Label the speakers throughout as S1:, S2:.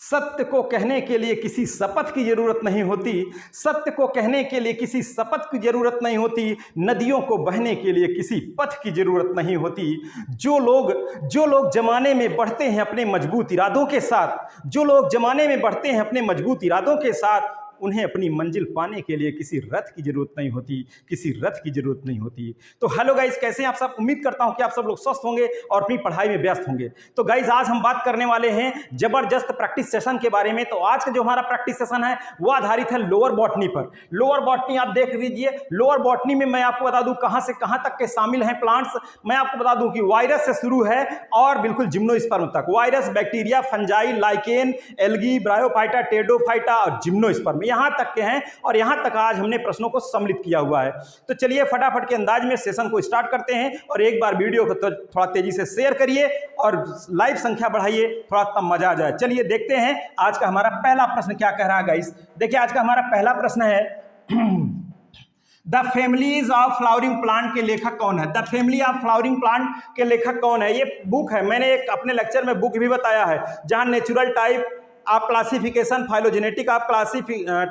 S1: सत्य को कहने के लिए किसी शपथ की जरूरत नहीं होती। सत्य को कहने के लिए किसी शपथ की जरूरत नहीं होती। नदियों को बहने के लिए किसी पथ की जरूरत नहीं होती। जो लोग जमाने में बढ़ते हैं अपने मजबूत इरादों के साथ, जो लोग जमाने में बढ़ते हैं अपने मजबूत इरादों के साथ, उन्हें अपनी मंजिल पाने के लिए किसी रथ की जरूरत नहीं होती, किसी रथ की जरूरत नहीं होती। तो हेलो गाइस, कैसे हैं आप सब? उम्मीद करता हूं कि आप सब लोग स्वस्थ होंगे और अपनी पढ़ाई में व्यस्त होंगे। तो गाइस, आज हम बात करने वाले हैं जबरदस्त प्रैक्टिस सेशन के बारे में। तो आज का जो हमारा प्रैक्टिस सेशन है वो आधारित है लोअर बॉटनी पर। लोअर बॉटनी आप देख लीजिए। लोअर बॉटनी में मैं आपको बता दूं कहां से कहां तक के शामिल हैं प्लांट्स। मैं आपको बता दूं कि वायरस से शुरू है और बिल्कुल जिम्नोस्पर्म तक। Virus, bacteria, fungi, lichen, algae, bryophyta, Pteridophyta और जिम्नोस्पर्म, यहां तक के हैं। और यहां तक आज हमने प्रश्नों को सम्मिलित किया हुआ है। तो चलिए फटाफट के अंदाज में सेशन को स्टार्ट करते हैं। और एक बार वीडियो को तो थोड़ा तेजी से शेयर करिए और लाइव संख्या बढ़ाइए, थोड़ा तब मजा आ जाए। चलिए देखते हैं आज का हमारा पहला प्रश्न क्या कह रहा है गाइस। देखिए आज का हमारा पहला प्रश्न है the families of flowering plant के लेखक कौन है? The family of flowering plant के लेखक कौन है? ये बुक है। मैंने एक अपने लेक्चर में बुक भी बताया है, जहां नेचुरल टाइप आप क्लासिफिकेशन, फाइलोजेनेटिक आप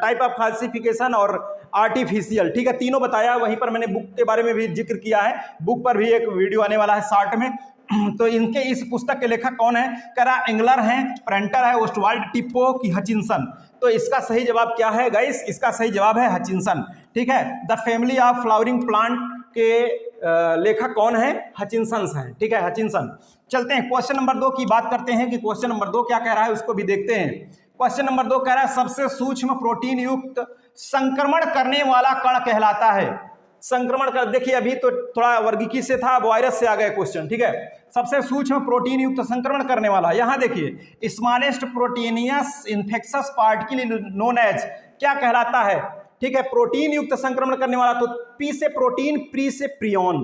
S1: टाइप ऑफ क्लासिफिकेशन और आर्टिफिशियल, ठीक है, तीनों बताया। वहीं पर मैंने बुक के बारे में भी जिक्र किया है। बुक पर भी एक वीडियो आने वाला है शॉर्ट में। तो इनके इस पुस्तक के लेखक कौन है? करा एंगलर हैं, प्रेंटर है, ओस्टवाल्ड, टिप्पो की हचिंसन। तो इसका सही जवाब क्या है गाइस? इसका सही जवाब है हचिंसन। ठीक है, the family of flowering plant के लेखक कौन है? हचिंसन हैं। ठीक है, हचिंसन। चलते हैं क्वेश्चन नंबर 2 की बात करते हैं कि क्वेश्चन नंबर 2 क्या कह रहा है, उसको भी देखते हैं। क्वेश्चन नंबर 2 कह रहा है सबसे सूक्ष्म प्रोटीन युक्त संक्रमण करने वाला कण कहलाता है। संक्रमण कर, देखिए अभी तो थोड़ा वर्गीकी से था, वायरस से आ गया क्वेश्चन। ठीक है, सबसे सूक्ष्म प्रोटीन युक्त संक्रमण करने वाला, यहां देखिए smallest proteinaceous infectious particle known as क्या कहलाता है? ठीक है, प्रोटीन युक्त संक्रमण करने वाला। तो पी से प्रोटीन, प्री से प्रियन,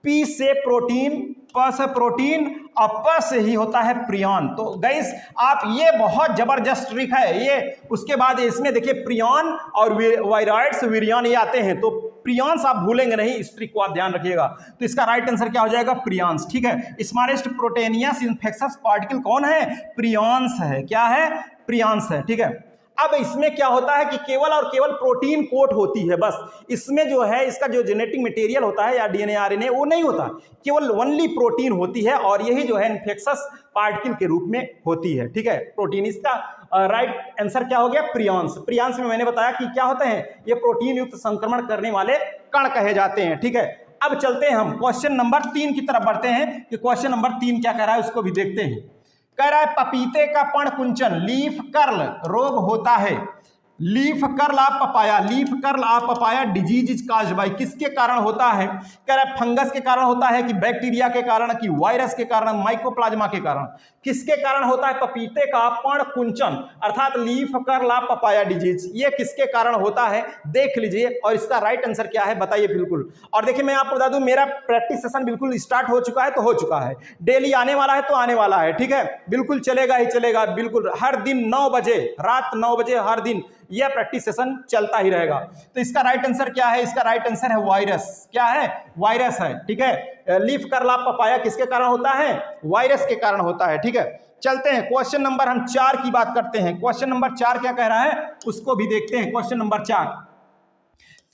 S1: पी से प्रोटीन, प से प्रोटीन और प से ही होता है प्रियन। तो गाइस आप ये बहुत जबरदस्त ट्रिक है ये। उसके बाद इसमें देखिए प्रियन और वायरॉइड्स, विरियन ये आते हैं। तो प्रियंस आप भूलेंगे नहीं, इस ट्रिक को आप ध्यान रखिएगा। तो इसका राइट आंसर क्या हो जाएगा? प्रियंस। ठीक है, स्मॉलेस्ट प्रोटेनियस इन्फेक्शस पार्टिकल कौन है? प्रियंस है। क्या है? प्रियंस है। ठीक है, अब इसमें क्या होता है कि केवल और केवल प्रोटीन कोट होती है बस। इसमें जो है इसका जो जेनेटिक मटेरियल होता है या डीएनए आरएनए वो नहीं होता, केवल ओनली प्रोटीन होती है। और यही जो है इन्फेक्शस पार्टिकल के रूप में होती है। ठीक है, प्रोटीन। इसका राइट आंसर क्या हो गया? प्रियंस। प्रियंस में मैंने बताया कि क्या होते हैं, ये प्रोटीन युक्त संक्रमण करने वाले कण कहे जाते हैं। ठीक है, अब चलते हैं हम क्वेश्चन नंबर 3 की तरफ बढ़ते हैं कि क्वेश्चन नंबर 3 क्या कह रहा है, उसको भी देखते हैं। कह रहा है पपीते का पर्णकुंचन लीफ कर्ल रोग होता है। Leaf curl of papaya, leaf curl of papaya disease is caused by, किसके कारण होता है? कह रहा है फंगस के कारण होता है कि बैक्टीरिया के कारण कि वायरस के कारण, माइकोप्लाज्मा के कारण? किसके कारण होता है पपीते का पर्णकुंचन अर्थात leaf curl of papaya disease? ये किसके कारण होता है देख लीजिए। और इसका राइट आंसर क्या है बताइए बिल्कुल। और देखिए मैं आपको बता दूं मेरा प्रैक्टिस सेशन बिल्कुल स्टार्ट हो चुका है, तो हो चुका है, डेली आने वाला है तो आने वाला है। ठीक है, बिल्कुल चलेगा ही चलेगा, बिल्कुल हर दिन 9 बजे, रात 9 बजे हर दिन यह प्रैक्टिस सेशन चलता ही रहेगा। तो इसका राइट आंसर क्या है? इसका राइट आंसर है वायरस। क्या है? वायरस है। ठीक है, लीफ कर्ल ऑफ पपाया किसके कारण होता है? वायरस के कारण होता है। ठीक है, चलते हैं क्वेश्चन नंबर हम 4 की बात करते हैं। क्वेश्चन नंबर 4 क्या कह रहा है उसको भी देखते हैं। क्वेश्चन नंबर 4,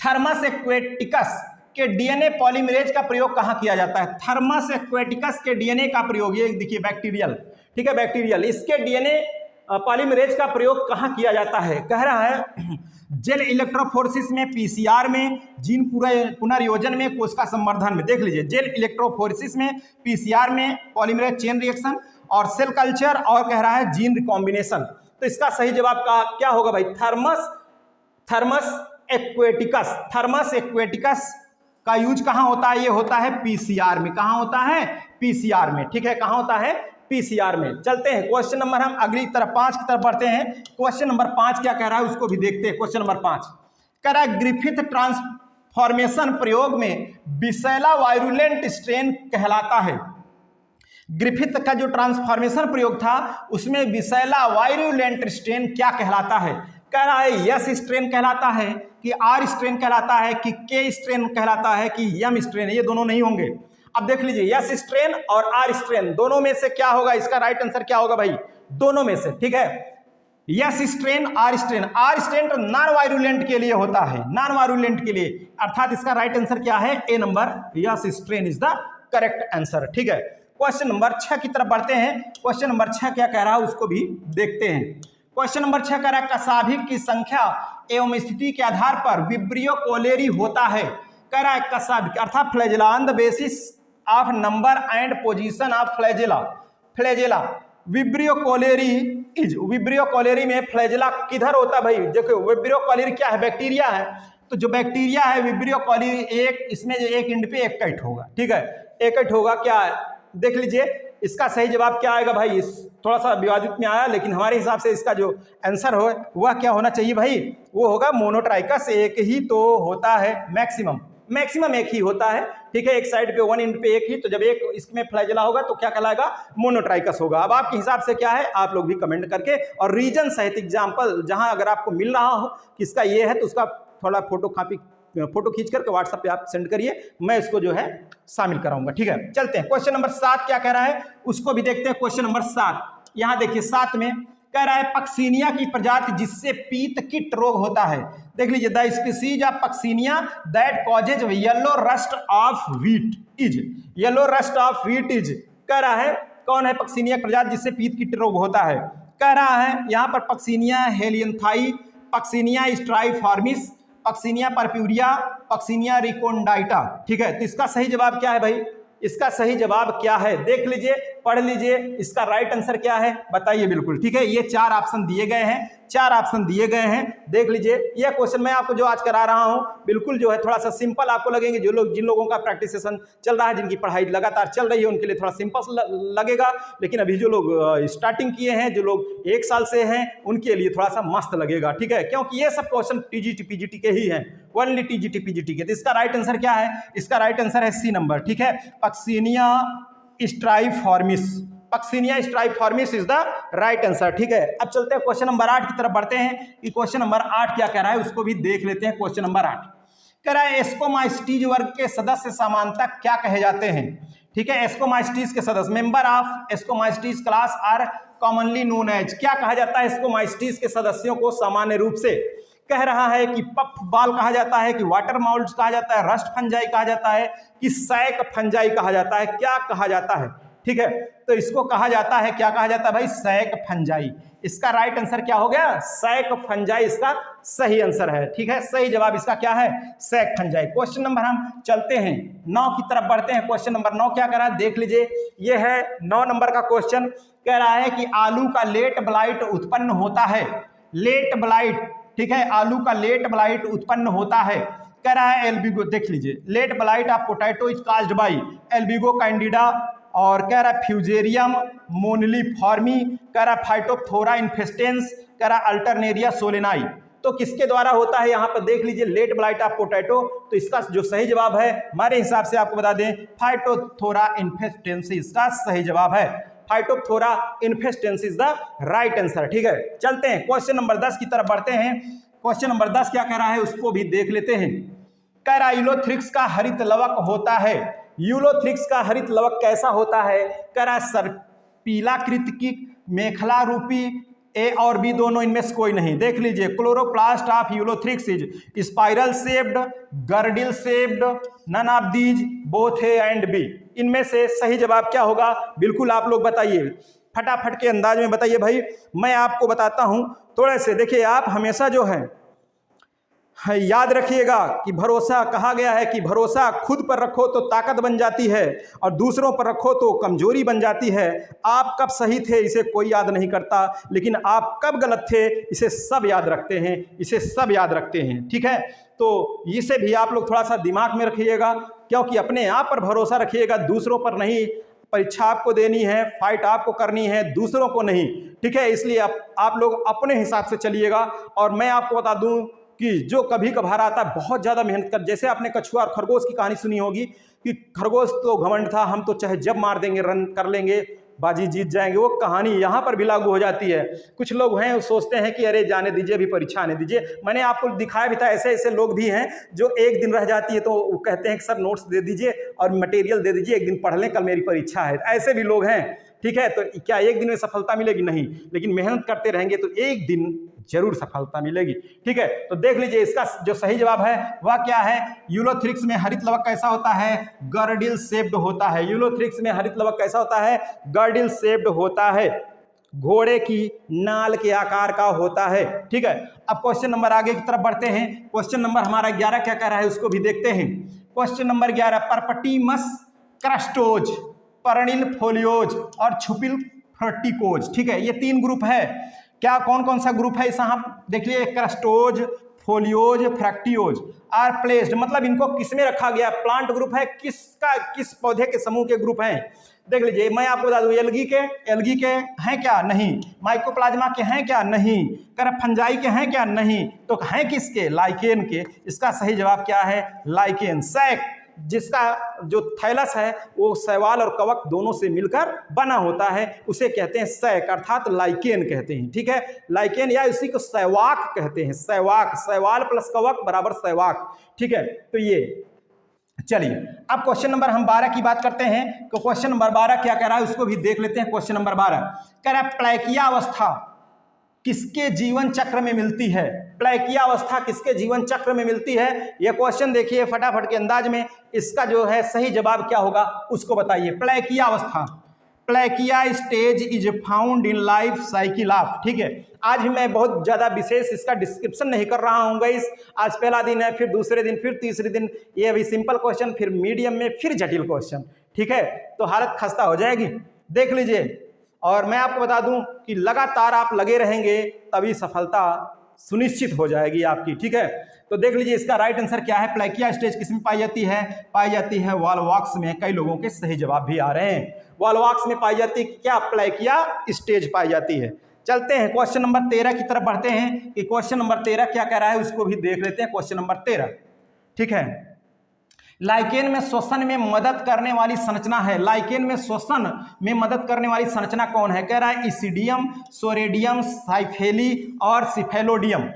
S1: थर्मस एक्वेटिकस के डीएनए पॉलीमरेज का प्रयोग कहां किया जाता है? थर्मस एक्वेटिकस के डीएनए का प्रयोग, ये देखिए बैक्टीरियल, ठीक है बैक्टीरियल, इसके डीएनए पॉलीमरेज का प्रयोग कहां किया जाता है? कह रहा है जेल इलेक्ट्रोफोरेसिस में, पीसीआर में, जीन पुनर्योजन में, कोशिका संवर्धन में। देख लीजिए, जेल इलेक्ट्रोफोरेसिस में, पीसीआर में, पॉलीमरेज चेन रिएक्शन और सेल कल्चर, और कह रहा है जीन रिकॉम्बिनेशन। तो इसका सही जवाब का क्या होगा भाई? Thermus aquaticus. थर्मस एक्वेटिकस का यूज कहां होता है? ये होता है पीसीआर में। कहां होता है? पीसीआर में। ठीक है, कहां होता है? पीसीआर में। चलते हैं क्वेश्चन नंबर हम अगली तरफ 5 की तरफ बढ़ते हैं। क्वेश्चन नंबर 5 क्या कह रहा है उसको भी देखते हैं। क्वेश्चन नंबर 5 कह रहा है ग्रिफिथ ट्रांसफॉर्मेशन प्रयोग में बिसेला वायरुलेंट स्ट्रेन कहलाता है। ग्रिफिथ का जो ट्रांसफॉर्मेशन प्रयोग था उसमें बिसेला वायरुलेंट स्ट्रेन क्या कहलाता है? कह रहा है यस स्ट्रेन कहलाता है कि आर स्ट्रेन कहलाता है कि के स्ट्रेन कहलाता है कि यम स्ट्रेन? ये दोनों नहीं होंगे। अब देख लीजिए, यस स्ट्रेन और आर स्ट्रेन दोनों में से क्या होगा? इसका राइट आंसर क्या होगा भाई? दोनों में से, ठीक है। Yes strain, R strain. R strain तो नॉन वायरुलेंट के लिए होता है, नॉन वायरुलेंट के लिए, अर्थात इसका राइट आंसर क्या है, A number, yes strain is the correct answer, ठीक है। क्वेश्चन नंबर 6 की तरफ बढ़ते हैं। क्वेश्चन नंबर 6 क्या कह रहा है उसको भी देखते हैं। क्वेश्चन नंबर 6 कह रहा है कसाभिक की संख्या एवं स्थिति के आधार पर विब्रियो कोलेरी होता है। कह रहा है कसाभिक अर्थात flagella on the basis of number and position of flagella. Flagella Vibrio cholerae is, Vibrio cholerae में फ्लैजेला किधर होता है भाई, देखो विब्रियो कोलेरी क्या है, बैक्टीरिया है, तो जो बैक्टीरिया है विब्रियो कोलेरी एक, इसमें जो एक एंड पे एक कट होगा, ठीक है, एक कट होगा, क्या है देख लीजिए। इसका सही जवाब क्या आएगा भाई, इस थोड़ा सा विवादित में आया, लेकिन हमारे हिसाब से इसका जो आंसर हो वह क्या होना चाहिए भाई, वो होगा मोनोट्राइकस। एक ही तो होता है, मैक्सिमम मैक्सिमम एक ही होता है, ठीक है, एक साइड पे वन एंड पे एक ही, तो जब एक इसमें फ्लैजेला होगा तो क्या कहलाएगा, मोनोट्राइकस होगा। अब आपके हिसाब से क्या है, आप लोग भी कमेंट करके और रीजन सहित एग्जाम्पल जहां अगर आपको मिल रहा हो कि इसका ये है तो उसका थोड़ा फोटो खींच करके व्हाट्सएप पे आप सेंड करिए, मैं इसको जो है शामिल कराऊंगा, ठीक है। चलते हैं क्वेश्चन नंबर 7 क्या कह रहा है उसको भी देखते हैं। क्वेश्चन नंबर 7 यहाँ देखिए, 7 में कह रहा है पक्सीनिया की प्रजाति जिससे पीत कीट रोग होता है। देख लीजिए, the species of Puccinia that causes yellow rust of wheat is, yellow rust of wheat is, कह रहा है कौन है पक्सीनिया प्रजाति जिससे पीत कीट रोग होता है। कह रहा है यहाँ पर Puccinia helianthi, Puccinia striiformis, Puccinia purpurea, Puccinia recondita, ठीक है। तो इसका सही जवाब क्या है भाई, इसका सही जवाब क्या है देख लीजिए, पढ़ लीजिए, इसका राइट आंसर क्या है बताइए बिल्कुल, ठीक है। ये 4 ऑप्शन दिए गए हैं, 4 ऑप्शन दिए गए हैं, देख लीजिए। यह क्वेश्चन मैं आपको जो आज करा रहा हूं बिल्कुल जो है थोड़ा सा सिंपल आपको लगेंगे, जो लोग जिन लोगों का प्रैक्टिस सेशन चल रहा है, जिनकी पढ़ाई लगातार चल रही है, उनके लिए थोड़ा सिंपल लगेगा, लेकिन अभी जो लोग स्टार्टिंग किए हैं, जो लोग 1 साल से हैं, उनके लिए थोड़ा सा मस्त लगेगा, ठीक है, क्योंकि ये सब क्वेश्चन टीजीटी पीजीटी के ही हैं, ओनली टीजीटी पीजीटी के। तो इसका राइट आंसर क्या है, इसका राइट आंसर है सी नंबर, ठीक है, Puccinia striiformis, Puccinia striiformis is the right answer, ठीक है। अब चलते हैं क्वेश्चन नंबर 8 की तरफ बढ़ते हैं कि क्वेश्चन नंबर 8 क्या कह रहा है उसको भी देख लेते हैं। क्वेश्चन नंबर 8 कह रहा है एस्कोमाइस्टीज वर्ग के सदस्य सामान्यतः क्या कहे जाते हैं, ठीक है। एस्कोमाइस्टीज के सदस्य, member of ascomycetes class are commonly known as, क्या कहा जाता है एस्कोमाइस्टीज के सदस्यों को सामान्य रूप से, कह रहा है कि पफ बाल कहा जाता है, कि वाटर माउल्ड्स कहा जाता है, रस्ट फंजाई कहा जाता है, कि सैक फंजाई कहा जाता है, क्या कहा जाता है, ठीक है। तो इसको कहा जाता है, क्या कहा जाता है भाई, सैक फंजाई। इसका राइट आंसर क्या हो गया, सैक फंजाई इसका सही आंसर है, ठीक है, सही जवाब इसका क्या है, सैक फंजाई। क्वेश्चन नंबर हम चलते हैं 9 की तरफ बढ़ते हैं। क्वेश्चन नंबर 9 क्या कर रहा है देख लीजिए, ये है 9 नंबर का क्वेश्चन, कह रहा है कि आलू का लेट ब्लाइट उत्पन्न होता है, लेट ब्लाइट, ठीक है, आलू का लेट ब्लाइट उत्पन्न होता है, कह रहा है एल्बिगो, देख लीजिए, late blight of potato is caused by Albugo candida, और कह रहा है फ्यूजेरियम मोनलीफॉर्मी, कह रहा है फाइटोप्थोरा इन्फेस्टेंस, कह रहा है अल्टरनेरिया सोलेनाई। तो किसके द्वारा होता है यहाँ पर देख लीजिए, लेट ब्लाइट ऑफ पोटैटो, तो इसका जो सही जवाब है हमारे हिसाब से आपको बता दें, फाइटोप्थोरा इन्फेस्टेंस इसका सही जवाब है, Phytophthora infestans is the right answer, ठीक है। चलते हैं क्वेश्चन नंबर 10 की तरफ बढ़ते हैं। क्वेश्चन नंबर 10 क्या कह रहा है उसको भी देख लेते हैं। कह रहा है यूलोथ्रिक्स का हरित लवक होता है, यूलोथ्रिक्स का हरित लवक कैसा होता है, कह रहा है सर्पिलाकृति की मेखला रूपी, ए और बी दोनों इनमें से कोई नहीं, देख लीजिए, chloroplast of Ulothrix is spiral shaped, girdle shaped, none of these, both A and B. इनमें से सही जवाब क्या होगा बिल्कुल आप लोग बताइए, फटाफट के अंदाज में बताइए भाई, मैं आपको बताता हूं थोड़े से। देखिए, आप हमेशा जो है याद रखिएगा कि भरोसा, कहा गया है कि भरोसा खुद पर रखो तो ताकत बन जाती है और दूसरों पर रखो तो कमजोरी बन जाती है। आप कब सही थे इसे कोई याद नहीं करता, लेकिन आप कब गलत थे इसे सब याद रखते हैं, इसे सब याद रखते हैं, ठीक है। तो इसे भी आप लोग थोड़ा सा दिमाग में रखिएगा, क्योंकि अपने आप पर भरोसा रखिएगा, दूसरों पर नहीं। परीक्षा आपको देनी है, फाइट आपको करनी है, दूसरों को नहीं, ठीक है। इसलिए आप लोग अपने हिसाब से चलिएगा। और मैं आपको बता दूं कि जो कभी कभार आता है बहुत ज़्यादा मेहनत कर, जैसे आपने कछुआ और खरगोश की कहानी सुनी होगी कि खरगोश तो घमंड था, हम तो चाहे जब मार देंगे रन कर लेंगे, बाजी जीत जाएंगे, वो कहानी यहाँ पर भी लागू हो जाती है। कुछ लोग हैं सोचते हैं कि अरे जाने दीजिए, अभी परीक्षा आने दीजिए। मैंने आपको दिखाया भी था, ऐसे ऐसे लोग भी हैं जो एक दिन रह जाती है तो वो कहते हैं कि सर नोट्स दे दीजिए और मटेरियल दे दीजिए, एक दिन पढ़ लें, कल मेरी परीक्षा है। ऐसे भी लोग हैं, ठीक है। तो क्या एक दिन में सफलता मिलेगी? नहीं, लेकिन मेहनत करते रहेंगे तो एक दिन जरूर सफलता मिलेगी, ठीक है। तो देख लीजिए इसका जो सही जवाब है वह क्या है। यूलोथ्रिक्स में हरित लवक कैसा होता है? गर्डिल शेप्ड होता है। यूलोथ्रिक्स में हरित लवक कैसा होता है? गर्डिल शेप्ड होता है, घोड़े की नाल के आकार का होता है, ठीक है। अब क्वेश्चन नंबर आगे की तरफ बढ़ते हैं। क्वेश्चन नंबर हमारा 11 क्या कह रहा है उसको भी देखते हैं। क्वेश्चन नंबर 11, परपटीमस क्रस्टोज, पर्णिल फोलियोज और छुपिल फ्रटिकोज, ठीक है। ये 3 ग्रुप है। क्या कौन कौन सा ग्रुप है? इस आप देख लीजिए, क्रस्टोज, फोलियोज, फ्रैक्टियोज आर प्लेस्ड, मतलब इनको किस में रखा गया? प्लांट ग्रुप है, किस पौधे के समूह के ग्रुप हैं? देख लीजिए, मैं आपको बता दूं, एल्गी के हैं क्या? नहीं। माइकोप्लाज्मा के हैं क्या? नहीं। फंजाई के हैं क्या? नहीं। तो हैं किसके? लाइकेन के। इसका सही जवाब क्या है? लाइकेन। सैक, जिसका जो थैलस है वो शैवाल और कवक दोनों से मिलकर बना होता है, उसे कहते हैं सैक, अर्थात लाइकेन कहते हैं, ठीक है। लाइकेन या इसी को शैवाक कहते हैं। शैवाक, शैवाल प्लस कवक बराबर शैवाक, ठीक है। तो ये चलिए, अब क्वेश्चन नंबर हम 12 की बात करते हैं। तो क्वेश्चन नंबर 12 क्या कह रहा है उसको भी देख लेते हैं। क्वेश्चन नंबर 12 कह रहा है प्लैकिया अवस्था किसके जीवन चक्र में मिलती है? प्लैकिया अवस्था किसके जीवन चक्र में मिलती है? यह क्वेश्चन देखिए फटाफट के अंदाज में। इसका जो है सही जवाब क्या होगा उसको बताइए। प्लैकिया अवस्था, plakea stage is found in life cycle of, ठीक है। आज मैं बहुत ज़्यादा विशेष इसका डिस्क्रिप्शन नहीं कर रहा हूँ गाइस। आज पहला दिन है, फिर दूसरे दिन, फिर तीसरे दिन ये अभी सिंपल क्वेश्चन, फिर मीडियम में, फिर जटिल क्वेश्चन, ठीक है। तो हालत खस्ता हो जाएगी, देख लीजिए। और मैं आपको बता दूं कि लगातार आप लगे रहेंगे तभी सफलता सुनिश्चित हो जाएगी आपकी, ठीक है। तो देख लीजिए इसका राइट आंसर क्या है। प्लैकिया स्टेज किसमें पाई जाती है? पाई जाती है वॉलवॉक्स में। कई लोगों के सही जवाब भी आ रहे हैं। वॉलवॉक्स में पाई जाती है क्या? प्लैकिया स्टेज पाई जाती है। चलते हैं क्वेश्चन नंबर 13 की तरफ बढ़ते हैं कि क्वेश्चन नंबर 13 क्या कह रहा है उसको भी देख लेते हैं। क्वेश्चन नंबर 13, ठीक है। लाइकेन में श्वसन में मदद करने वाली संरचना है। लाइकेन में श्वसन में मदद करने वाली संरचना कौन है? कह रहा है इसिडियम, सोरेडियम, साइफेली और cephalodium.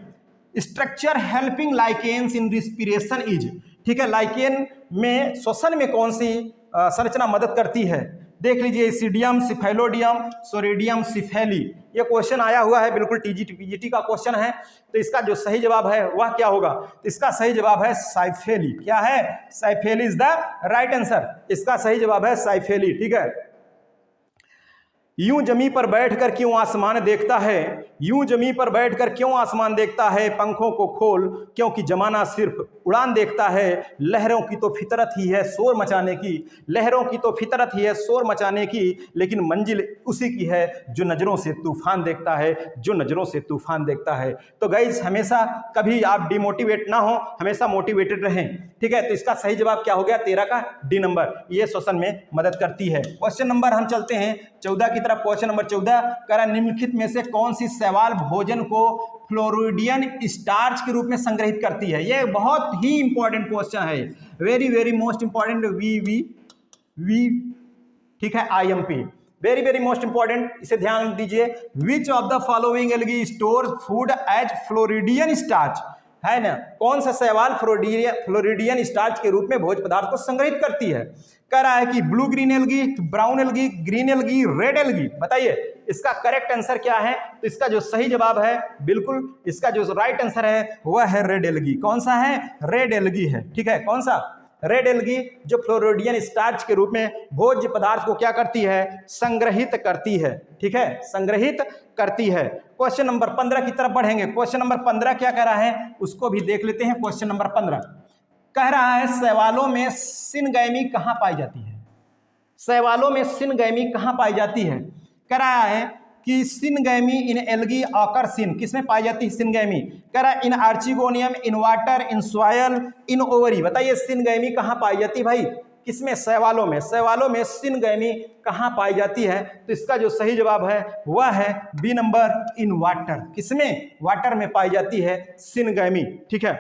S1: Structure helping lichens in respiration is, ठीक है। लाइकेन में श्वसन में कौन सी संरचना मदद करती है? देख लीजिए, इसिडियम, सिफेलोडियम, सोरेडियम, सिफेली। ये क्वेश्चन आया हुआ है, बिल्कुल टीजीटी पीजीटी का क्वेश्चन है। तो इसका जो सही जवाब है वह क्या होगा? इसका सही जवाब है साइफेली। क्या है? साइफेली इज द राइट आंसर। इसका सही जवाब है साइफेली, ठीक है। यूं जमी पर बैठकर क्यों आसमान देखता है? यूं जमी पर बैठकर क्यों आसमान देखता है? पंखों को खोल, क्योंकि जमाना सिर्फ उड़ान देखता है। लहरों की तो फितरत ही है शोर मचाने की, लहरों की तो फितरत ही है शोर मचाने की, लेकिन मंजिल उसी की है जो नज़रों से तूफान देखता है, जो नज़रों से तूफान देखता है। तो गाइस, हमेशा कभी आप डिमोटिवेट ना हो, हमेशा मोटिवेटेड रहें, ठीक है। तो इसका सही जवाब क्या हो गया? 13 का डी नंबर। ये श्वसन में मदद करती है। क्वेश्चन नंबर हम चलते हैं 14 की तरफ। क्वेश्चन नंबर 14 कह निम्नलिखित में से कौन सी शैवाल भोजन को फ्लोरिडियन स्टार्च के रूप में संग्रहित करती है? यह बहुत ही इंपॉर्टेंट क्वेश्चन है, वेरी वेरी मोस्ट इंपॉर्टेंट। वी ठीक है, IMP, very very most important, इसे ध्यान दीजिए। Which of the following algae store food as floridean starch, है ना। कौन सा शैवाल फ्लोरिडियन स्टार्च के रूप में भोज्य पदार्थ को संग्रहित करती है? कह रहा है कि blue green algae, brown algae, green algae, red algae. बताइए इसका करेक्ट आंसर क्या है? तो इसका जो सही जवाब है, बिल्कुल इसका जो राइट आंसर है वह है रेड एल्गी। कौन सा है? रेड एल्गी है, ठीक है। कौन सा? रेड एल्गी, जो फ्लोरिडियन स्टार्च के रूप में भोज्य पदार्थ को क्या करती है? संग्रहित करती है, ठीक है, संग्रहित करती है। क्वेश्चन नंबर 15 की तरफ बढ़ेंगे। क्वेश्चन नंबर 15 क्या कह रहा है उसको भी देख लेते हैं। क्वेश्चन नंबर 15 कह रहा है शैवालों में सिनगैमी कहाँ पाई जाती है? शैवालों में सिनगैमी कहाँ पाई जाती है? कह रहा है कि syngamy in algae occur in, किसमें पाई जाती है सिनगैमी? कह रहा है in archegonium, in water, in soil, in ovary. बताइए सिनगैमी कहाँ पाई जाती है भाई? किसमें? शैवालों में। शैवालों में सिनगैमी कहाँ पाई जाती है? तो इसका जो सही जवाब है वह है बी नंबर, इन वाटर। किसमें? वाटर में पाई जाती है सिनगैमी, ठीक है।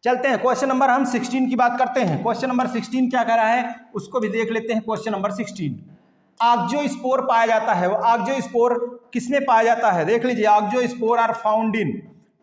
S1: चलते हैं क्वेश्चन नंबर हम 16 की बात करते हैं। क्वेश्चन नंबर 16 क्या कह रहा है उसको भी देख लेते हैं। क्वेश्चन नंबर 16, आक्जियोस्पोर पाया जाता है। वो आक्जियोस्पोर किसमें पाया जाता है? देख लीजिए, आक्जियोस्पोर आर फाउंड इन,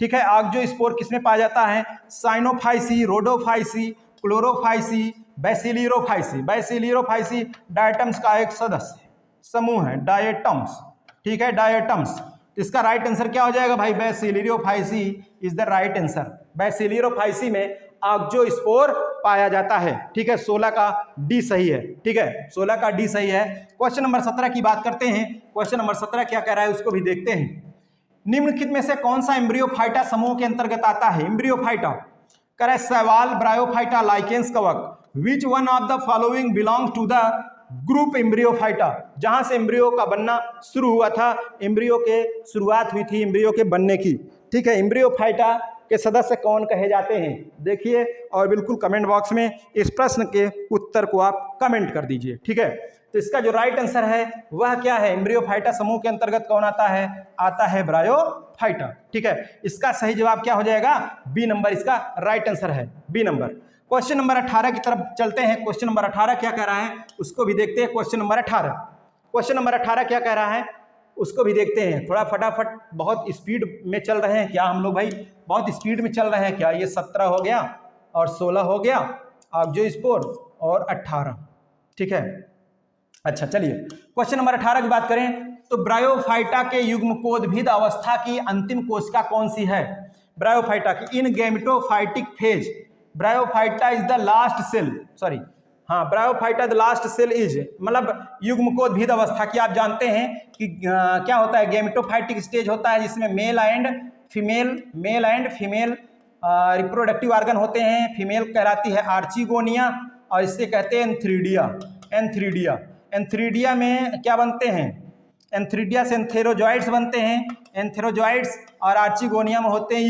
S1: ठीक है। आक्जियोस्पोर किसमें पाया जाता है? Cyanophyceae, Rhodophyceae, Chlorophyceae, Bacillariophyceae. Bacillariophyceae diatoms का एक सदस्य है, समूह है, डायटम्स, ठीक है, डायटम्स। इसका राइट आंसर क्या हो जाएगा भाई? बैसिलियोफाइसी इज द राइट आंसर। बैसिलियोफाइसी में आक्जोस्पोर पाया जाता है, ठीक है। 16 का डी सही है, ठीक है, 16 का डी सही है। क्वेश्चन नंबर 17 की बात करते हैं। क्वेश्चन नंबर 17 क्या कह रहा है उसको भी देखते हैं। निम्नलिखित में से कौन सा एम्ब्रियोफाइटा समूह के अंतर्गत आता है? एम्ब्रियोफाइटा कह रहा है शैवाल, ब्रायोफाइटा, लाइकेंस, कवक। Which one of the following belong to the group embryophyta? जहां से एम्ब्रियो का बनना शुरू हुआ था, एम्ब्रियो के शुरुआत हुई थी एम्ब्रियो के बनने की, ठीक है। एम्ब्रियोफाइटा के सदस्य कौन कहे जाते हैं? देखिए और बिल्कुल कमेंट बॉक्स में इस प्रश्न के उत्तर को आप कमेंट कर दीजिए, ठीक है। तो इसका जो राइट आंसर है वह क्या है? एम्ब्रियोफाइटा समूह के अंतर्गत कौन आता है? आता है ब्रायोफाइटा, ठीक है। इसका सही जवाब क्या हो जाएगा? बी नंबर इसका राइट आंसर है, बी नंबर। क्वेश्चन नंबर 18 की तरफ चलते हैं। क्वेश्चन नंबर 18 क्या कह रहा है उसको भी देखते हैं। क्वेश्चन नंबर 18, क्वेश्चन नंबर 18 क्या कह रहा है उसको भी देखते हैं। थोड़ा फटाफट, बहुत स्पीड में चल रहे हैं क्या हम लोग भाई? बहुत स्पीड में चल रहे हैं क्या? ये 17 हो गया और 16 हो गया, आक्जोस्पोर और 18, ठीक है। अच्छा चलिए क्वेश्चन नंबर 18 की बात करें तो ब्रायोफाइटा के युग्मकोद्भिद अवस्था की अंतिम कोशिका कौन सी है? ब्रायोफाइटा की in gametophytic phase bryophyta is the last cell, sorry हाँ, bryophyta the last cell is, मतलब युग्मकोद्भिद अवस्था की आप जानते हैं कि क्या होता है? गैमेटोफाइटिक स्टेज होता है जिसमें male and female reproductive organ होते हैं। फीमेल कहलाती है आर्चिगोनिया और इससे कहते हैं एंथ्रीडिया। एंथ्रीडिया में क्या बनते हैं? एंथ्रीडिया से एंथेरोजॉइड्स बनते हैं, एंथेरोजॉइड्स, और आर्चिगोनिया में होते हैं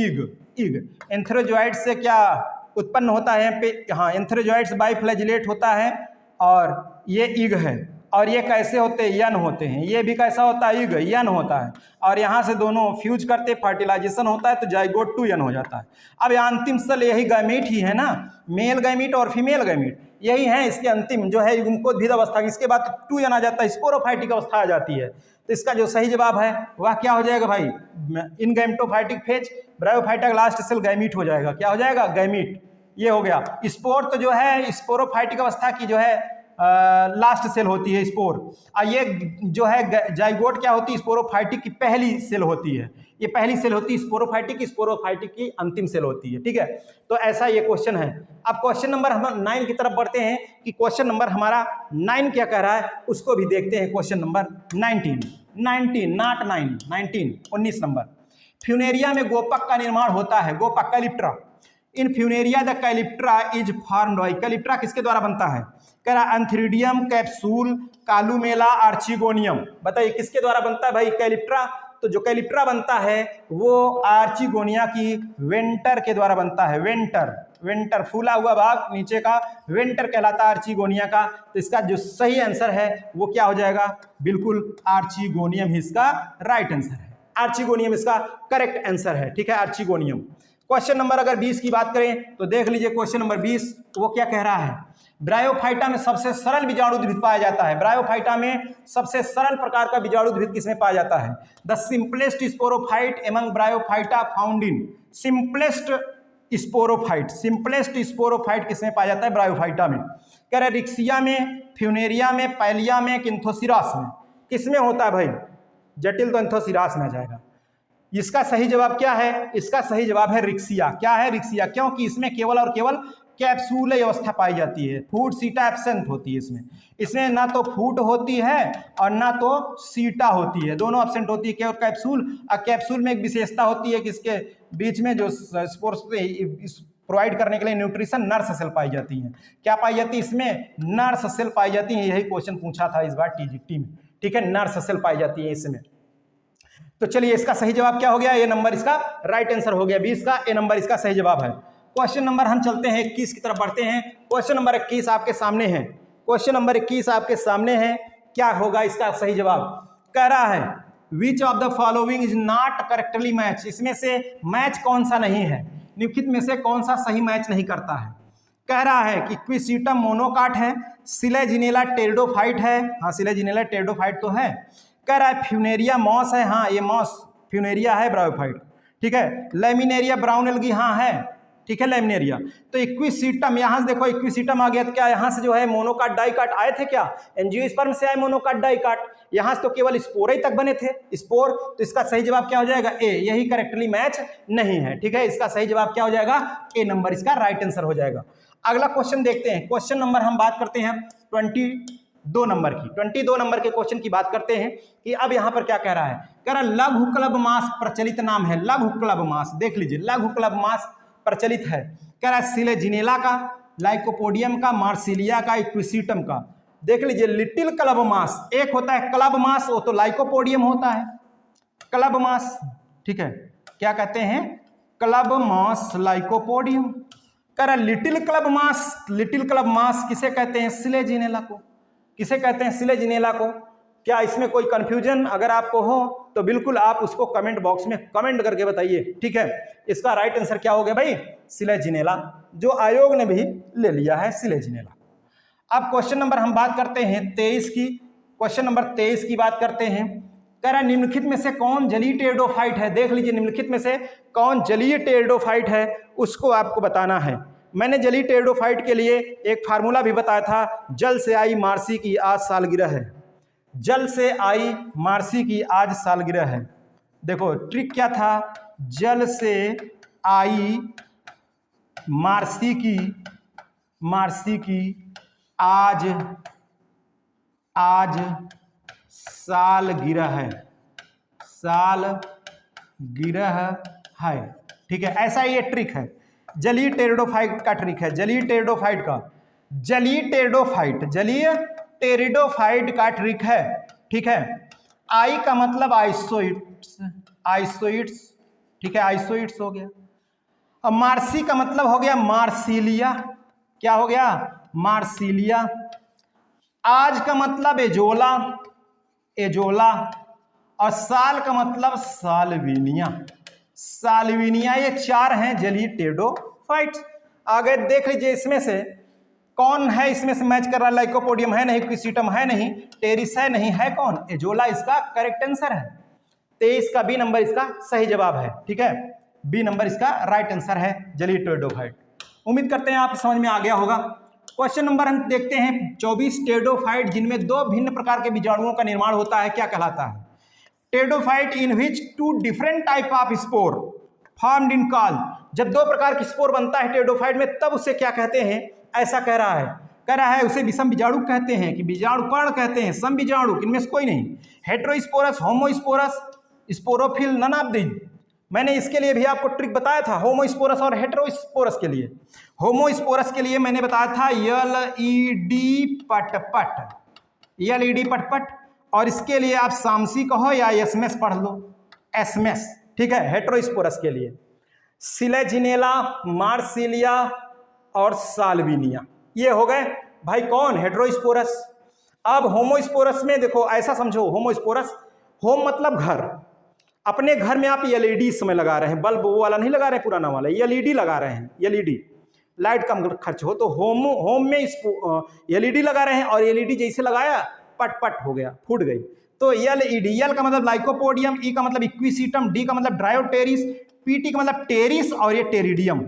S1: ईग। एंथेरोजॉइड्स से क्या उत्पन्न होता है? हाँ, एंथेरोजॉइड्स बाइफ्लैजिलेट होता है और ये ईग है। और ये कैसे होते हैं? यन होते हैं। ये भी कैसा होता है? ईग, यन होता है। और यहाँ से दोनों फ्यूज करते फर्टिलाइजेशन होता है तो जाइगोट 2 यन हो जाता है। अब ये अंतिम सेल यही गैमीट ही है ना, मेल गैमीट और फीमेल गैमीट यही है इसके अंतिम जो है युग्मकोद्भिद अवस्था। इसके बाद 2 यन आ जाता है, स्पोरोफाइटिक अवस्था आ जाती है। तो इसका जो सही जवाब है वह क्या हो जाएगा भाई? In gametophytic phase bryophyta last cell gamete हो जाएगा। क्या हो जाएगा? गैमीट। ये हो गया। स्पोर तो जो है स्पोरोफाइटिक अवस्था की जो है लास्ट सेल होती है स्पोर, और ये जो है जाइगोट क्या होती है? स्पोरोफाइटिक की पहली सेल होती है। ये पहली सेल होती है स्पोरोफाइटिक की अंतिम सेल होती है, ठीक है। तो ऐसा ये क्वेश्चन है। अब क्वेश्चन नंबर हम 9 की तरफ बढ़ते हैं कि क्वेश्चन नंबर हमारा 9 क्या कह रहा है उसको भी देखते हैं। Question number 19 number. फ्यूनेरिया में गोपक का निर्माण होता है। गोपक, calyptra. In Funaria the calyptra is formed by, calyptra किसके द्वारा बनता है? कह रहा एंथ्रीडियम, कैप्सूल, कालुमेला, आर्चिगोनियम। बताइए किसके द्वारा बनता है भाई कैलिप्ट्रा? तो जो कैलिप्ट्रा बनता है वो आर्चिगोनिया की वेंटर के द्वारा बनता है। वेंटर फूला हुआ भाग नीचे का वेंटर कहलाता है आर्चिगोनिया का। तो इसका जो सही आंसर है वो क्या हो जाएगा? बिल्कुल आर्चिगोनियम ही इसका राइट आंसर है। आर्चिगोनियम इसका करेक्ट आंसर है, ठीक है, आर्चिगोनियम। क्वेश्चन नंबर अगर 20 की बात करें तो देख लीजिए क्वेश्चन नंबर 20 वो क्या कह रहा है? ब्रायोफाइटा में सबसे सरल बीजाणुद्भिद पाया जाता है। ब्रायोफाइटा में सबसे सरल प्रकार का बीजाणुद्भिद किसमें पाया जाता है? The simplest sporophyte among bryophyta found in. Simplest sporophyte किसमें पाया जाता है? ब्रायोफाइटा में। कह रहे रिक्सिया में, फ्यूनेरिया में, पैलिया में, किंथोसिरास में। किसमें होता है भाई? जटिल तो एंथोसिरास में आ जाएगा। इसका सही जवाब क्या है? इसका सही जवाब है रिक्सिया। क्या है? रिक्सिया। क्योंकि इसमें केवल और केवल कैप्सूल अवस्था पाई जाती है। फूट सीटा एब्सेंट होती है इसमें ना तो फूट होती है और ना तो सीटा होती है, दोनों एब्सेंट होती है। केवल कैप्सूल, और कैप्सूल में एक विशेषता होती है कि इसके बीच में जो स्पोर्स प्रोवाइड करने के लिए न्यूट्रिशन नर्स सेल पाई जाती हैं। क्या पाई जाती है इसमें? नर्स सेल पाई जाती हैं। यही क्वेश्चन पूछा था इस बार टीजीटी में, ठीक है, नर्स सेल पाई जाती है इसमें। तो चलिए इसका सही जवाब क्या हो गया? ए नंबर इसका राइट आंसर हो गया। 20 का ए नंबर इसका सही जवाब है। क्वेश्चन नंबर हम चलते हैं 21 की तरफ बढ़ते हैं। क्वेश्चन नंबर 21 आपके सामने है। क्वेश्चन नंबर 21 आपके सामने है। क्या होगा इसका सही जवाब? कह रहा है which of the following is not correctly match. इसमें से मैच कौन सा नहीं है? निम्नलिखित में से कौन सा सही मैच नहीं करता है? कह रहा है कि क्विसिटम मोनोकाट है, सिलेजिनेला टेरिडोफाइट है। हाँ, सिलेजिनेला टेरिडोफाइट तो है। कह रहा है फ्यूनेरिया मॉस है। हाँ, ये मॉस फ्यूनेरिया है ब्रायोफाइट, ठीक है। लेमिनेरिया ब्राउन एल्गी हाँ है। ठीक है, लैमिनेरिया। तो इक्विसीटम, यहाँ से देखो इक्विसीटम आ गया, तो क्या यहाँ से जो है मोनोकाट डाइकाट आए थे क्या? एंजियोस्पर्म से आए मोनोकाट डाइकाट। यहाँ से तो केवल स्पोर ही तक बने थे, स्पोर। तो इसका सही जवाब क्या हो जाएगा? ए। यही करेक्टली मैच नहीं है, ठीक है। इसका सही जवाब क्या हो जाएगा? ए नंबर इसका राइट आंसर हो जाएगा। अगला क्वेश्चन देखते हैं। क्वेश्चन नंबर हम बात करते हैं 22 नंबर की। 22 नंबर के क्वेश्चन की बात करते हैं कि अब यहाँ पर क्या कह रहा है? कह रहा है लघुक्लब मास प्रचलित नाम है। लघुक्लब मास, देख लीजिए, लघुक्लब मास प्रचलित है। कह रहा है सिलेजिनेला का, लाइकोपोडियम का, मार्सिलिया का, इक्विसीटम का। देख लीजिए, लिटिल क्लब मास एक होता है क्लब मास, वो तो लाइकोपोडियम होता है, क्लब मास, ठीक है। क्या कहते हैं? क्लब मास, लाइकोपोडियम। कह रहा है लिटिल क्लब मास, लिटिल क्लब मास किसे कहते हैं? सिलेजिनेला को। किसे कहते हैं? सिलेजिनेला को। क्या इसमें कोई कंफ्यूजन अगर आपको हो तो बिल्कुल आप उसको कमेंट बॉक्स में कमेंट करके बताइए, ठीक है। इसका राइट आंसर क्या हो गया भाई? सिलेजिनेला, जो आयोग ने भी ले लिया है, सिलेजिनेला। अब क्वेश्चन नंबर हम बात करते हैं 23 की। क्वेश्चन नंबर 23 की बात करते हैं। कह रहा है निम्नलिखित में से कौन जलीय टेरिडोफाइट है? देख लीजिए, निम्नलिखित में से कौन जलीय टेरिडोफाइट है उसको आपको बताना है। मैंने जलीय टेरिडोफाइट के लिए एक फार्मूला भी बताया था, जल से आई मार्सी की आज सालगिरह है। जल से आई मार्सी की आज सालगिरह है। देखो ट्रिक क्या था? जल से आई मार्सी की आज सालगिरह है, सालगिरह है, ठीक है। ऐसा ये ट्रिक है, जलीय टेरिडोफाइट का ट्रिक है, जलीय टेरिडोफाइट का, जलीय टेरिडोफाइट का ट्रिक है, ठीक है। आई का मतलब आइसोइट्स, ठीक है, आइसोइट्स हो गया। अब मार्सी का मतलब हो गया मार्सिलिया, क्या हो गया? मार्सिलिया। आज का मतलब एजोला, और साल का मतलब साल्विनिया। ये चार हैं जलीय टेरिडोफाइट्स। आगे देख लीजिए, इसमें से कौन है? इसमें से मैच कर रहा है? लाइकोपोडियम है नहीं, इक्विसीटम है नहीं, टेरिस है नहीं, है कौन? एजोला इसका करेक्ट आंसर है। 23 का बी नंबर इसका सही जवाब है, ठीक है। बी नंबर इसका राइट आंसर है, जलीय टेरिडोफाइट। उम्मीद करते हैं आप समझ में आ गया होगा। क्वेश्चन नंबर हम देखते हैं 24 टेरिडोफाइट जिनमें दो भिन्न प्रकार के बीजाणुओं का निर्माण होता है, क्या कहलाता है? Pteridophyte in which two different type of spore formed in call. जब दो प्रकार की स्पोर बनता है टेरिडोफाइट में, तब उसे क्या कहते हैं? ऐसा कह रहा है उसे विषम बीजाणु कहते हैं, कि बीजाणु कर्ण कहते हैं, सम बीजाणु, इनमें से कोई नहीं। Heterosporous, homosporous, sporophyll, none of these. मैंने इसके लिए भी आपको ट्रिक बताया था, होमोस्पोरस और हेटेरोस्पोरस के लिए। होमोस्पोरस के लिए मैंने बताया था LED पटपट, और इसके लिए आप सामसी कहो या एसमेस पढ़ लो, एसमेस, ठीक है। हेटेरोस्पोरस के लिए सिलेजिनेला, मार्सिलिया और साल्विनिया, ये हो गए भाई कौन? हेटेरोस्पोरस। अब होमोस्पोरस में देखो, ऐसा समझो, होमोस्पोरस, होम मतलब घर, अपने घर में आप LED इस समय लगा रहे हैं, बल्ब वो वाला नहीं लगा रहे हैं पुराना वाला, LED लगा रहे हैं, LED, लाइट कम खर्च हो, तो होम में LED लगा रहे हैं, और LED जैसे लगाया पट हो गया, फूट गई। तो LED, L का मतलब लाइकोपोडियम, E का मतलब इक्विसीटम, D का मतलब ड्रायोटेरिस, PT का मतलब टेरिस, और ये टेरिडियम,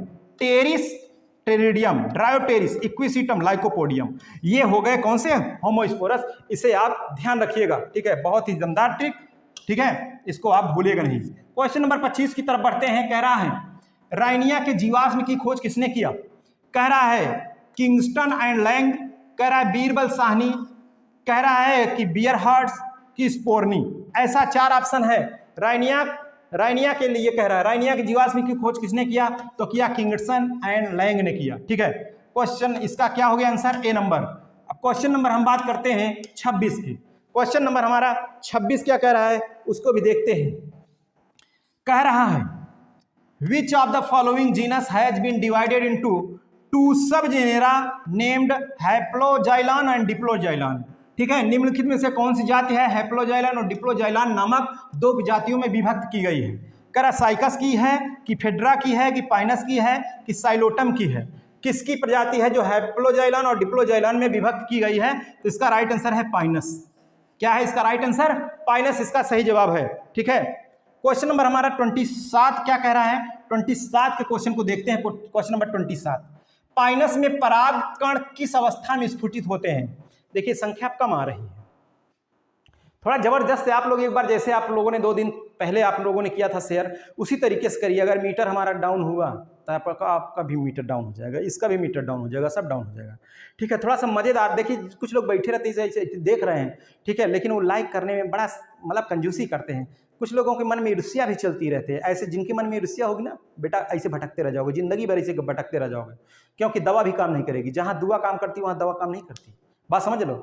S1: टेरिडियम, ड्रायोटेरिस, इक्विसीटम, लाइकोपोडियम, ये हो गए कौन से? होमोस्पोरस। इसे आप ध्यान रखिएगा, ठीक है, बहुत ही दमदार ट्रिक, ठीक है, इसको आप भूलिएगा नहीं। क्वेश्चन नंबर 25 की तरफ बढ़ते हैं। कह रहा है राइनिया के जीवाश्म की खोज किसने किया? कह रहा है किंगस्टन एंड लैंग, कह रहा है बीरबल साहनी, कह रहा है कि बियरहार्ट्स की स्पोर्नी। ऐसा चार ऑप्शन है। राइनिया के लिए कह रहा है, राइनिया के जीवाश्म की खोज किसने किया? तो किया किंगस्टन एंड लैंग ने किया, ठीक है। क्वेश्चन इसका क्या हो गया आंसर? ए नंबर। अब क्वेश्चन नंबर हम बात करते हैं 26 की। क्वेश्चन नंबर हमारा 26 क्या कह रहा है उसको भी देखते हैं। कह रहा है which of the following genus has been divided into two sub genera named haploxylon and diploxylon, ठीक है। निम्नलिखित में से कौन सी जाति है हैप्लोजाइलान और डिप्लोजाइलान नामक दो जातियों में विभक्त की गई है? कह रहा साइकस की है कि फेड्रा की है कि पाइनस की है कि साइलोटम की है? किसकी प्रजाति है जो हैप्लोजाइलान और डिप्लोजाइलान में विभक्त की गई है? तो इसका राइट आंसर है पाइनस। क्या है इसका राइट आंसर? पाइनस इसका सही जवाब है, ठीक है। क्वेश्चन नंबर हमारा 27 क्या कह रहा है? 27 के क्वेश्चन को देखते हैं। क्वेश्चन नंबर 27, पाइनस में परागकण किस अवस्था में स्फुटित होते हैं? देखिए संख्या कम आ रही है, थोड़ा जबरदस्त है। आप लोग एक बार जैसे आप लोगों ने 2 दिन पहले आप लोगों ने किया था शेयर, उसी तरीके से करिए। अगर मीटर हमारा डाउन हुआ तो आपका भी मीटर डाउन हो जाएगा, इसका भी मीटर डाउन हो जाएगा, सब डाउन हो जाएगा। ठीक है, थोड़ा सा मजेदार। देखिए कुछ लोग बैठे रहते हैं ऐसे देख रहे हैं, ठीक है, लेकिन वो लाइक करने में बड़ा मतलब कंजूसी करते हैं। कुछ लोगों के मन में ईर्ष्या भी चलती रहती है। ऐसे जिनके मन में ईर्ष्या होगी ना बेटा, ऐसे भटकते रह जाओगे, जिंदगी भर ऐसे भटकते रह जाओगे, क्योंकि दवा भी काम नहीं करेगी। जहाँ दुआ काम करती वहाँ दवा काम नहीं करती। बात समझ लो,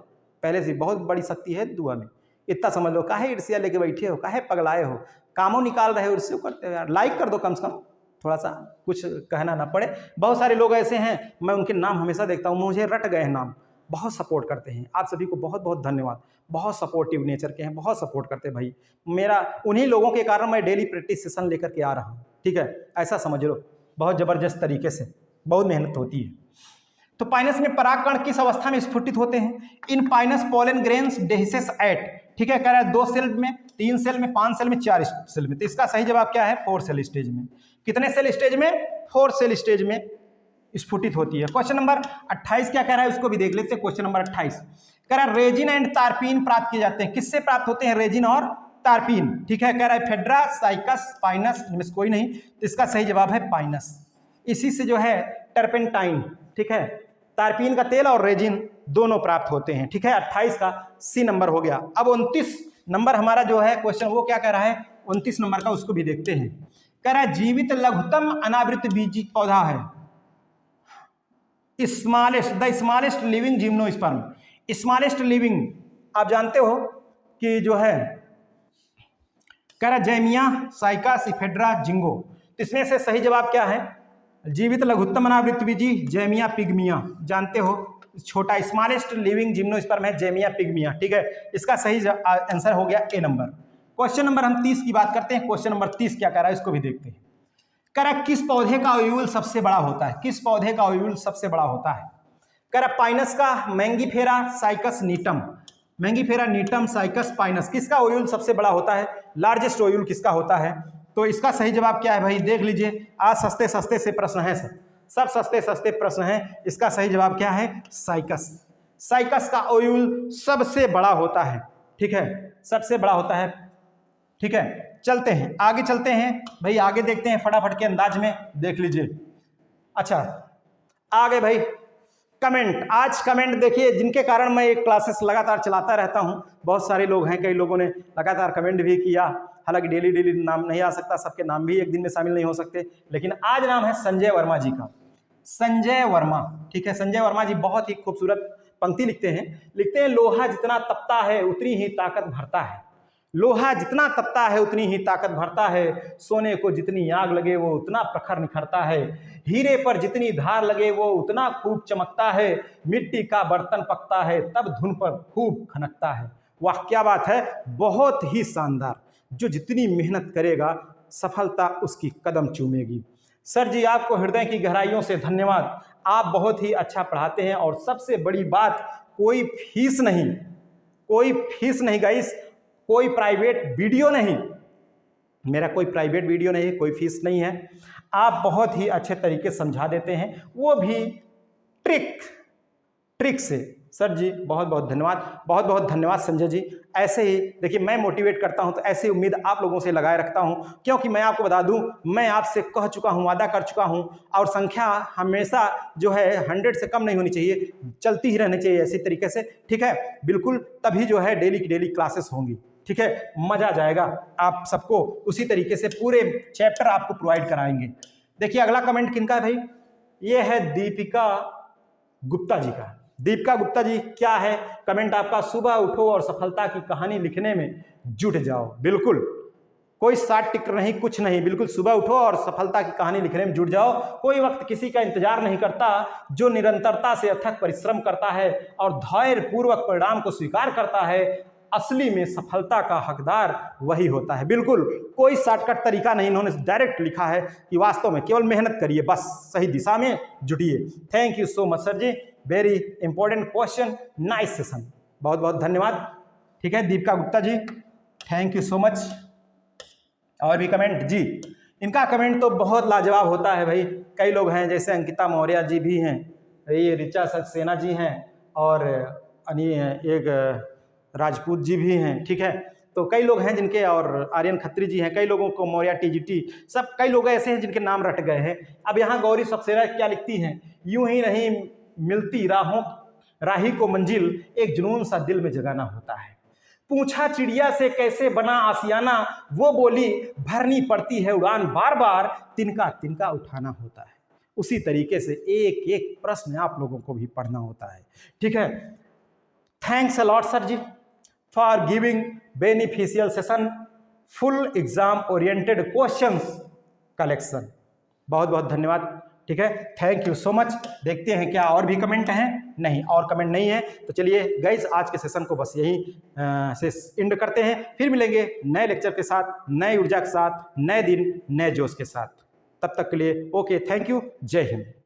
S1: पहले से बहुत बड़ी शक्ति है दुआ में, इतना समझ लो। काहे ईर्ष्या लेके बैठे हो, काहे पगलाए हो, कामों निकाल रहे हो, ईर्ष्या करते हो यार। लाइक कर दो कम से कम, थोड़ा सा कुछ कहना ना पड़े। बहुत सारे लोग ऐसे हैं, मैं उनके नाम हमेशा देखता हूँ, मुझे रट गए हैं नाम, बहुत सपोर्ट करते हैं। आप सभी को बहुत बहुत धन्यवाद, बहुत सपोर्टिव नेचर के हैं, बहुत सपोर्ट करते हैं भाई। मेरा उन्हीं लोगों के कारण मैं डेली प्रैक्टिस सेशन लेकर के आ रहा हूँ, ठीक है, ऐसा समझ लो। बहुत ज़बरदस्त तरीके से, बहुत मेहनत होती है। तो पाइनस में परागकण किस अवस्था में स्फुटित होते हैं? इन पाइनस पोलन ग्रेन्स डेहिसेस एट, ठीक है, कह रहा है 2 सेल में, 3 सेल में, 5 सेल में, 4 सेल में। तो इसका सही जवाब क्या है? 4 सेल स्टेज में। कितने सेल स्टेज में? 4 सेल स्टेज में स्फुटित होती है। क्वेश्चन नंबर 28 क्या कह रहा है उसको भी देख लेते हैं। क्वेश्चन नंबर 28 कह रहा है रेजिन एंड तारपीन प्राप्त किए जाते हैं। किससे प्राप्त होते हैं रेजिन और तारपीन? ठीक है, कह रहा है फेड्रा, साइकस, पाइनस, इनमें से कोई नहीं। तो इसका सही जवाब है पाइनस। इसी से जो है टर्पेंटाइन, ठीक है, तारपीन का तेल और रेजिन दोनों प्राप्त होते हैं। ठीक है, 28 का सी नंबर हो गया। अब 29 नंबर हमारा जो है क्वेश्चन वो क्या कह रहा है? 29 नंबर का उसको भी देखते हैं। कह रहा है जीवित लघुत्तम अनावृत बीजी पौधा है smallest, the smallest living gymnosperm. Smallest living आप जानते हो कि जो है कह रहा जैमिया, साइकास, इफेड्रा, जिंगो। तो इसमें से सही जवाब क्या है? जीवित लघुत्तम अनावृत बीजी जैमिया पिग्मिया, जानते हो, छोटा स्मॉलेस्ट लिविंग जिम्नोस्पर्म है जैमिया पिग्मिया। ठीक है, इसका सही आंसर हो गया ए नंबर। क्वेश्चन नंबर हम 30 की बात करते हैं। क्वेश्चन नंबर 30 क्या कह रहा है इसको भी देखते हैं। कह रहा किस पौधे का ओव्यूल सबसे बड़ा होता है? किस पौधे का ओव्यूल सबसे बड़ा होता है? कह रहा पाइनस का, Mangifera, cycas, नीटम। Mangifera, नीटम, cycas, Pinus, किसका ओव्यूल सबसे बड़ा होता है? लार्जेस्ट ओव्यूल किसका होता है? तो इसका सही जवाब क्या है भाई? देख लीजिए, आज सस्ते सस्ते से प्रश्न है सर, सब सस्ते सस्ते प्रश्न हैं। इसका सही जवाब क्या है? साइकस। साइकस का ओव्यूल सबसे बड़ा होता है। ठीक है, सबसे बड़ा होता है। ठीक है, चलते हैं आगे, चलते हैं भाई, आगे देखते हैं फटाफट के अंदाज में, देख लीजिए। अच्छा, आगे भाई कमेंट, आज कमेंट देखिए, जिनके कारण मैं एक क्लासेस लगातार चलाता रहता हूं। बहुत सारे लोग हैं, कई लोगों ने लगातार कमेंट भी किया। हालांकि डेली डेली नाम नहीं आ सकता, सबके नाम भी एक दिन में शामिल नहीं हो सकते, लेकिन आज नाम है संजय वर्मा जी का। संजय वर्मा, ठीक है, संजय वर्मा जी बहुत ही खूबसूरत पंक्ति लिखते हैं, लोहा जितना तपता है उतनी ही ताकत भरता है। लोहा जितना तपता है उतनी ही ताकत भरता है। सोने को जितनी आग लगे वो उतना प्रखर निखरता है। हीरे पर जितनी धार लगे वो उतना खूब चमकता है। मिट्टी का बर्तन पकता है तब धुन पर खूब खनकता है। वाह क्या बात है, बहुत ही शानदार। जो जितनी मेहनत करेगा सफलता उसकी कदम चूमेगी। सर जी आपको हृदय की गहराइयों से धन्यवाद, आप बहुत ही अच्छा पढ़ाते हैं। और सबसे बड़ी बात, कोई फीस नहीं, कोई फीस नहीं गाइस, कोई प्राइवेट वीडियो नहीं, मेरा कोई प्राइवेट वीडियो नहीं, कोई फीस नहीं है। आप बहुत ही अच्छे तरीके से समझा देते हैं, वो भी ट्रिक से। सर जी बहुत बहुत धन्यवाद, बहुत बहुत धन्यवाद संजय जी। ऐसे ही देखिए, मैं मोटिवेट करता हूं तो ऐसी उम्मीद आप लोगों से लगाए रखता हूं, क्योंकि मैं आपको बता दूं, मैं आपसे कह चुका हूं, वादा कर चुका हूं, और संख्या हमेशा जो है 100 से कम नहीं होनी चाहिए, चलती ही रहनी चाहिए ऐसी तरीके से। ठीक है, बिल्कुल, तभी जो है डेली की डेली क्लासेस होंगी। ठीक है, मजा आ जाएगा, आप सबको उसी तरीके से पूरे चैप्टर आपको प्रोवाइड कराएंगे। देखिए अगला कमेंट किनका है भाई? ये है दीपिका गुप्ता जी का। दीपिका गुप्ता जी क्या है कमेंट आपका? सुबह उठो और सफलता की कहानी लिखने में जुट जाओ। बिल्कुल, कोई शॉर्ट टिक नहीं, कुछ नहीं, बिल्कुल सुबह उठो और सफलता की कहानी लिखने में जुट जाओ। कोई वक्त किसी का इंतजार नहीं करता, जो निरंतरता से अथक परिश्रम करता है और धैर्य पूर्वक परिणाम को स्वीकार करता है, असली में सफलता का हकदार वही होता है। बिल्कुल कोई शॉर्टकट तरीका नहीं, इन्होंने डायरेक्ट लिखा है कि वास्तव में केवल मेहनत करिए, बस सही दिशा में जुटिए। Thank you so much sir ji, very important question, nice session, बहुत बहुत धन्यवाद। ठीक है Deepika Gupta ji, thank you so much. और भी कमेंट जी, इनका कमेंट तो बहुत लाजवाब होता है भाई। कई लोग हैं जैसे अंकिता मौर्य जी भी हैं, ये ऋचा सक्सेना जी हैं, और एक राजपूत जी भी हैं, ठीक है। तो कई लोग हैं जिनके, और आर्यन खत्री जी हैं, कई लोगों को मौर्य टीजीटी, सब कई लोग ऐसे हैं जिनके नाम रट गए हैं। अब यहाँ गौरी सक्सेना क्या लिखती हैं, यूं ही नहीं मिलती राही को मंजिल, एक जुनून सा दिल में जगाना होता है। पूछा चिड़िया से कैसे बना आसियाना, वो बोली भरनी पड़ती है उड़ान, बार बार तिनका तिनका उठाना होता है। उसी तरीके से एक एक प्रश्न आप लोगों को भी पढ़ना होता है, ठीक है। Thanks a lot sir ji for giving beneficial session, full exam oriented questions collection. बहुत बहुत धन्यवाद, ठीक है, थैंक यू सो मच। देखते हैं क्या और भी कमेंट हैं। नहीं, और कमेंट नहीं है, तो चलिए गाइस आज के सेशन को बस यहीं से एंड करते हैं। फिर मिलेंगे नए लेक्चर के साथ, नए ऊर्जा के साथ, नए दिन नए जोश के साथ। तब तक के लिए ओके, थैंक यू, जय हिंद।